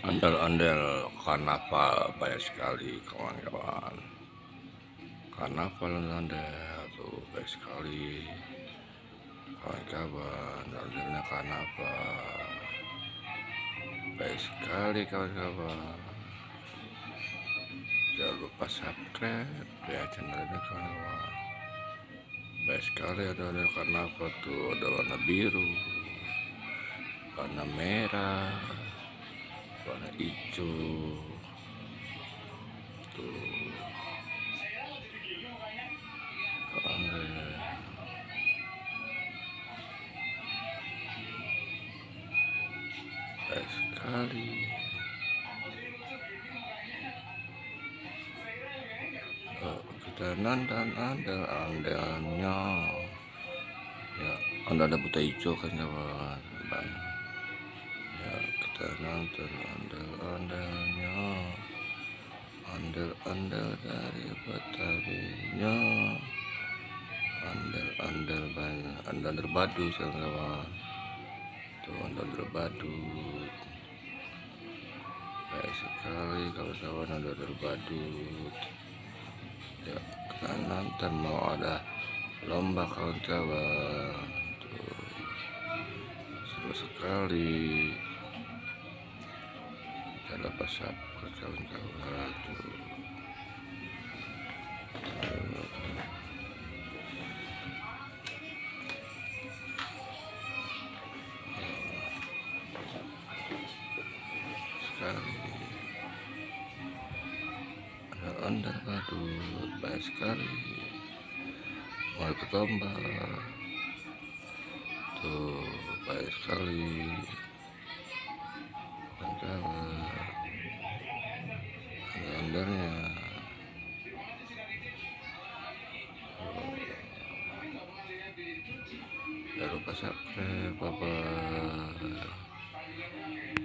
Ondel-ondel karnaval banyak sekali kawan-kawan. Karnaval ondel tuh banyak sekali kawan-kawan. Ondelnya karnaval baik sekali kawan-kawan. Jangan lupa subscribe ya channel ini kawan-kawan. Baik sekali ada ondel karnaval tuh, ada warna biru, warna merah, warna hijau tuh. Baik sekali. Kita nonton ondel-ondelnya ya, ondel buta hijau kan kawan. Ya, kita nonton ondel-ondelnya, ondel-ondel dari Betawinya, ondel-ondel banyak, ondel badut kawan. Tuh ondel badut baik sekali kawan-kawan, ondel badut ya. Kita nonton mau ada lomba kawan-kawan tuh, seru sekali. Jangan lupa subscribe kawan-kawan tuh. Sekali ada ondel badut baik sekali, mau ikut lomba tuh baik sekali kawan-kawan. Ada ondelnya. Jangan lupa subscribe, bye bye.